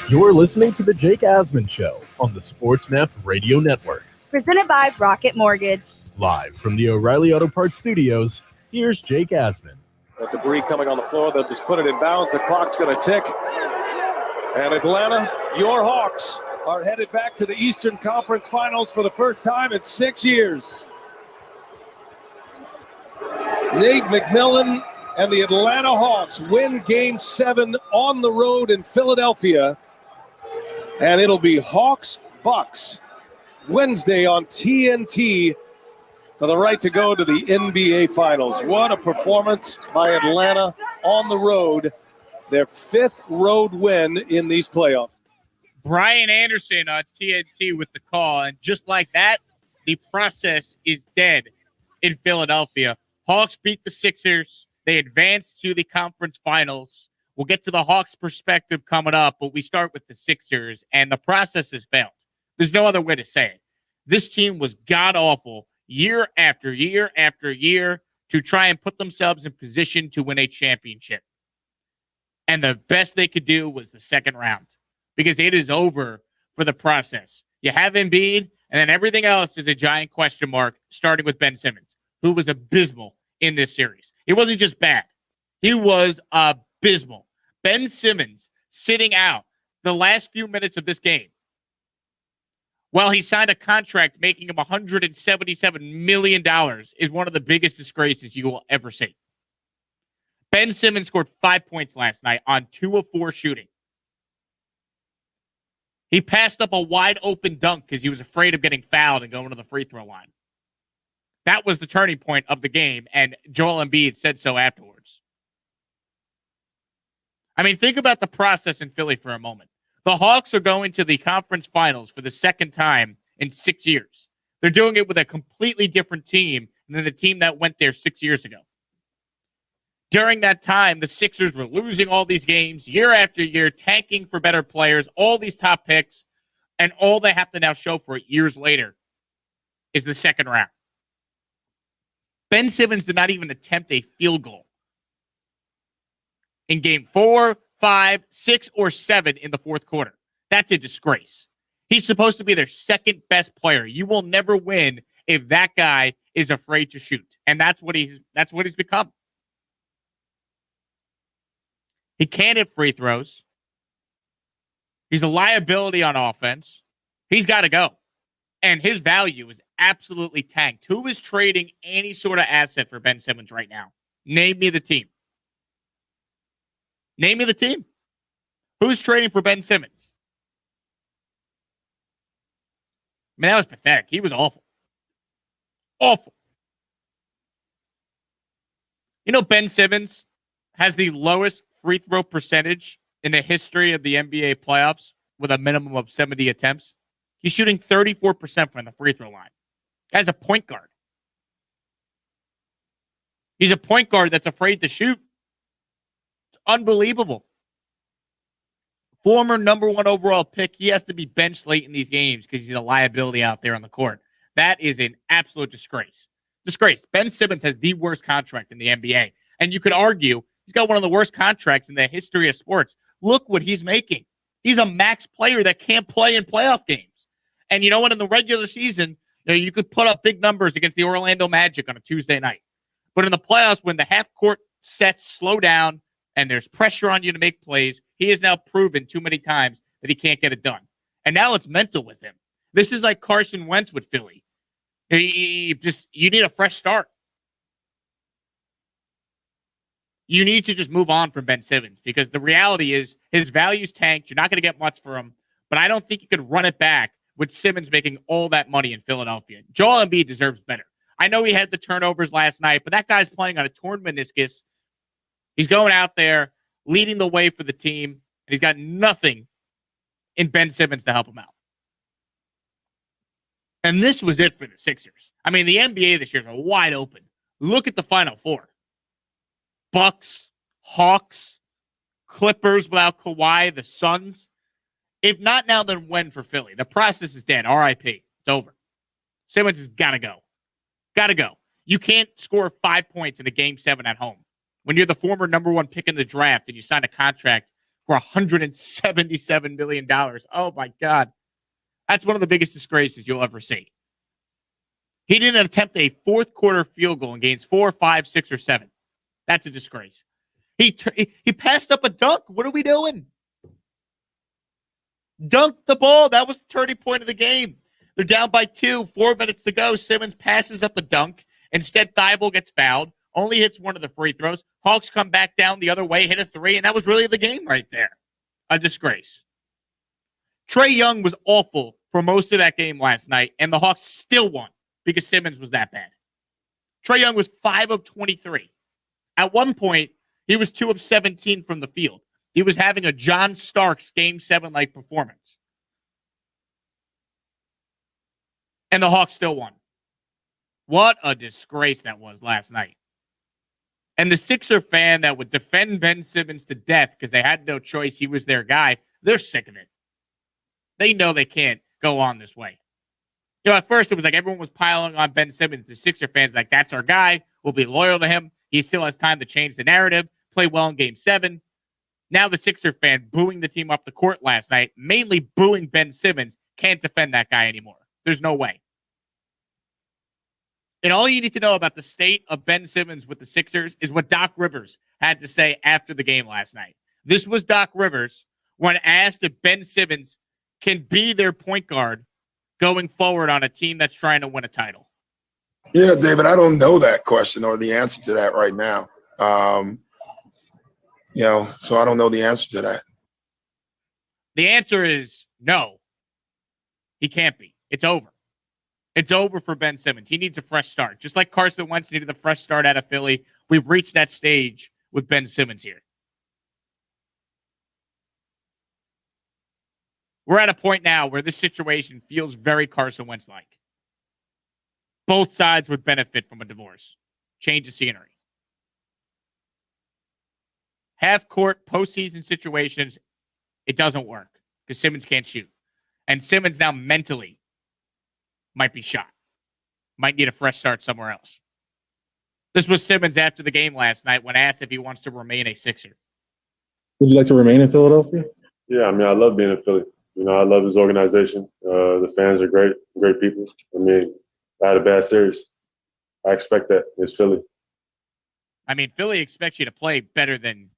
You're listening to The Jake Asman Show on the SportsMap Radio Network. Presented by Rocket Mortgage. Live from the O'Reilly Auto Parts Studios, here's Jake Asman. The debris coming on the floor, they'll just put it in bounds. The clock's going to tick. And Atlanta, your Hawks, are headed back to the Eastern Conference Finals for the first time in 6 years. Nate McMillan and the Atlanta Hawks win Game 7 on the road in Philadelphia. And it'll be Hawks-Bucks Wednesday on TNT for the right to go to the NBA Finals. What a performance by Atlanta on the road. Their fifth road win in these playoffs. Brian Anderson on TNT with the call. And just like that, the process is dead in Philadelphia. Hawks beat the Sixers. They advance to the conference finals. We'll get to the Hawks' perspective coming up, but we start with the Sixers, and the process has failed. There's no other way to say it. This team was god-awful year after year after year to try and put themselves in position to win a championship. And the best they could do was the second round because it is over for the process. You have Embiid, and then everything else is a giant question mark, starting with Ben Simmons, who was abysmal in this series. He wasn't just bad. He was abysmal. Ben Simmons sitting out the last few minutes of this game while he signed a contract making him $177 million is one of the biggest disgraces you will ever see. Ben Simmons scored 5 points last night on 2 of 4 shooting. He passed up a wide open dunk because he was afraid of getting fouled and going to the free throw line. That was the turning point of the game, and Joel Embiid said so afterwards. I mean, think about the process in Philly for a moment. The Hawks are going to the conference finals for the second time in 6 years. They're doing it with a completely different team than the team that went there 6 years ago. During that time, the Sixers were losing all these games year after year, tanking for better players, all these top picks, and all they have to now show for it years later is the second round. Ben Simmons did not even attempt a field goal in game 4, 5, 6, or 7 in the fourth quarter. That's a disgrace. He's supposed to be their second best player. You will never win if that guy is afraid to shoot. And that's what he's become. He can't hit free throws. He's a liability on offense. He's got to go. And his value is absolutely tanked. Who is trading any sort of asset for Ben Simmons right now? Name me the team. Name me the team. Who's trading for Ben Simmons? I mean, that was pathetic. He was awful. Awful. You know, Ben Simmons has the lowest free throw percentage in the history of the NBA playoffs with a minimum of 70 attempts. He's shooting 34% from the free throw line. As a point guard. He's a point guard that's afraid to shoot. It's unbelievable. Former number 1 overall pick. He has to be benched late in these games because he's a liability out there on the court. That is an absolute disgrace. Disgrace. Ben Simmons has the worst contract in the NBA. And you could argue he's got one of the worst contracts in the history of sports. Look what he's making. He's a max player that can't play in playoff games. And you know what? In the regular season, you could put up big numbers against the Orlando Magic on a Tuesday night. But in the playoffs, when the half-court sets slow down and there's pressure on you to make plays, he has now proven too many times that he can't get it done. And now it's mental with him. This is like Carson Wentz with Philly. You need a fresh start. You need to just move on from Ben Simmons because the reality is his value's tanked. You're not going to get much for him. But I don't think you could run it back with Simmons making all that money in Philadelphia. Joel Embiid deserves better. I know he had the turnovers last night, but that guy's playing on a torn meniscus. He's going out there, leading the way for the team, and he's got nothing in Ben Simmons to help him out. And this was it for the Sixers. I mean, the NBA this year is wide open. Look at the Final Four. Bucks, Hawks, Clippers without Kawhi, the Suns. If not now, then when for Philly? The process is dead. R.I.P. It's over. Simmons has got to go. Got to go. You can't score 5 points in a Game 7 at home when you're the former number 1 pick in the draft and you sign a contract for $177 million. Oh, my God. That's one of the biggest disgraces you'll ever see. He didn't attempt a fourth quarter field goal in games 4, 5, 6, or 7. That's a disgrace. He passed up a dunk. What are we doing? Dunked the ball. That was the turning point of the game. They're down by 2, 4 minutes to go. Simmons passes up a dunk. Instead, Thibault gets fouled. Only hits one of the free throws. Hawks come back down the other way, hit a 3, and that was really the game right there. A disgrace. Trae Young was awful for most of that game last night, and the Hawks still won because Simmons was that bad. Trae Young was 5 of 23. At one point, he was 2 of 17 from the field. He was having a John Starks Game 7-like performance. And the Hawks still won. What a disgrace that was last night. And the Sixer fan that would defend Ben Simmons to death because they had no choice, he was their guy, they're sick of it. They know they can't go on this way. You know, at first it was like everyone was piling on Ben Simmons. The Sixer fans like, that's our guy. We'll be loyal to him. He still has time to change the narrative, play well in Game 7. Now the Sixer fan booing the team off the court last night, mainly booing Ben Simmons, can't defend that guy anymore. There's no way. And all you need to know about the state of Ben Simmons with the Sixers is what Doc Rivers had to say after the game last night. This was Doc Rivers when asked if Ben Simmons can be their point guard going forward on a team that's trying to win a title. Yeah, David, I don't know that question or the answer to that right now. So I don't know the answer to that. The answer is no. He can't be. It's over. It's over for Ben Simmons. He needs a fresh start. Just like Carson Wentz needed a fresh start out of Philly, we've reached that stage with Ben Simmons here. We're at a point now where this situation feels very Carson Wentz-like. Both sides would benefit from a divorce. Change of scenery. Half-court postseason situations, it doesn't work because Simmons can't shoot. And Simmons now mentally might be shot. Might need a fresh start somewhere else. This was Simmons after the game last night when asked if he wants to remain a Sixer. Would you like to remain in Philadelphia? Yeah, I mean, I love being in Philly. You know, I love his organization. The fans are great people. I mean, I had a bad series. I expect that. It's Philly. I mean, Philly expects you to play better than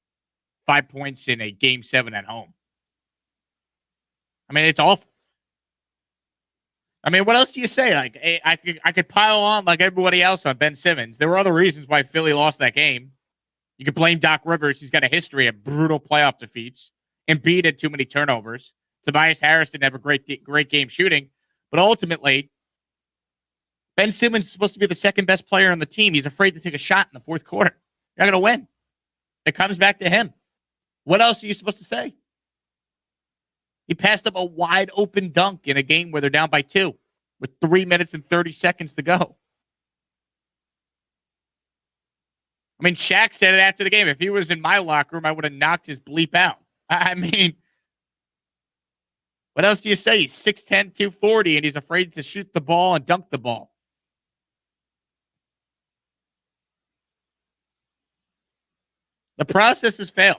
5 points in a Game 7 at home. I mean, it's awful. I mean, what else do you say? Like, I could pile on like everybody else on Ben Simmons. There were other reasons why Philly lost that game. You could blame Doc Rivers. He's got a history of brutal playoff defeats. Embiid had too many turnovers. Tobias Harris didn't have a great game shooting. But ultimately, Ben Simmons is supposed to be the second best player on the team. He's afraid to take a shot in the fourth quarter. You're not going to win. It comes back to him. What else are you supposed to say? He passed up a wide open dunk in a game where they're down by 2 with 3 minutes and 30 seconds to go. I mean, Shaq said it after the game. If he was in my locker room, I would have knocked his bleep out. I mean, what else do you say? He's 6'10", 240, and he's afraid to shoot the ball and dunk the ball. The process has failed.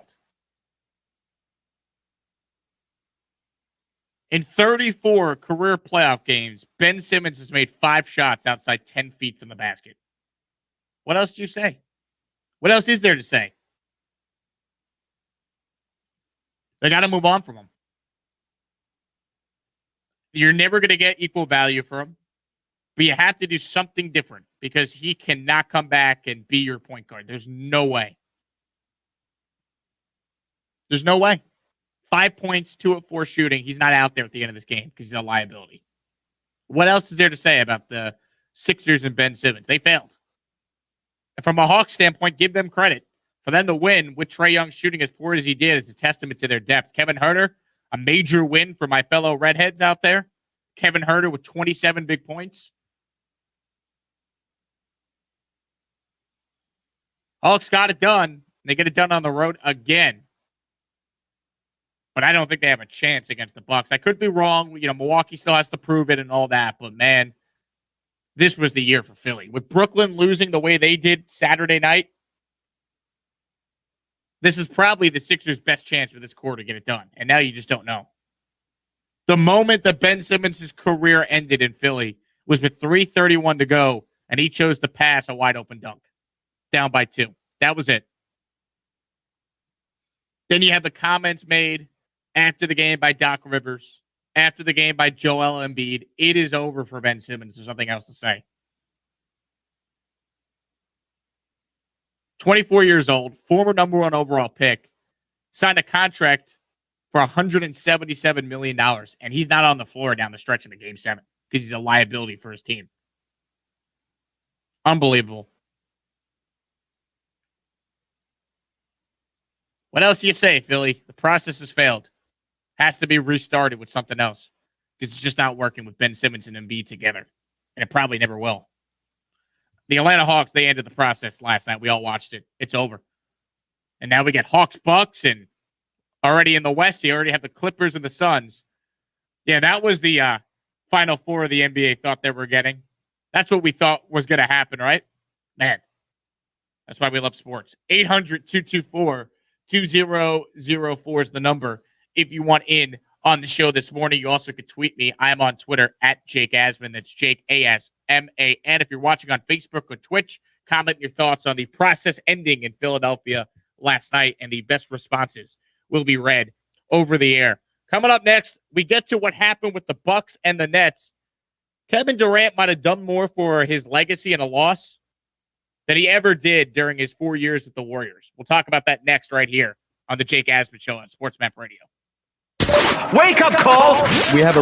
In 34 career playoff games, Ben Simmons has made 5 shots outside 10 feet from the basket. What else do you say? What else is there to say? They got to move on from him. You're never going to get equal value for him, but you have to do something different because he cannot come back and be your point guard. There's no way. There's no way. 5 points, 2 of 4 shooting. He's not out there at the end of this game because he's a liability. What else is there to say about the Sixers and Ben Simmons? They failed. And from a Hawks standpoint, give them credit. For them to win with Trae Young shooting as poor as he did is a testament to their depth. Kevin Huerter, a major win for my fellow Redheads out there. Kevin Huerter with 27 big points. Hawks got it done. They get it done on the road again. But I don't think they have a chance against the Bucks. I could be wrong. You know, Milwaukee still has to prove it and all that. But, man, this was the year for Philly. With Brooklyn losing the way they did Saturday night, This is probably the Sixers' best chance for this core to get it done. And now you just don't know. The moment that Ben Simmons' career ended in Philly was with 3:31 to go, and he chose to pass a wide open dunk. Down by 2. That was it. Then you have the comments made after the game by Doc Rivers, after the game by Joel Embiid. It is over for Ben Simmons. There's nothing else to say. 24 years old, former number 1 overall pick, signed a contract for $177 million, and he's not on the floor down the stretch in the Game 7 because he's a liability for his team. Unbelievable. What else do you say, Philly? The process has failed. Has to be restarted with something else because it's just not working with Ben Simmons and Embiid together, and it probably never will. The Atlanta Hawks, they ended the process last night. We all watched it. It's over. And now we get Hawks, Bucks, and already in the West, you already have the Clippers and the Suns. Yeah, that was the Final Four the NBA thought they were getting. That's what we thought was going to happen, right? Man, that's why we love sports. 800-224-2004 is the number if you want in on the show this morning. You also could tweet me. I am on Twitter at Jake Asman. That's Jake ASMAN. If you're watching on Facebook or Twitch, comment your thoughts on the process ending in Philadelphia last night, and the best responses will be read over the air. Coming up next, we get to what happened with the Bucks and the Nets. Kevin Durant might have done more for his legacy and a loss than he ever did during his 4 years with the Warriors. We'll talk about that next right here on the Jake Asman Show on Sports Map Radio. Wake up call. We have a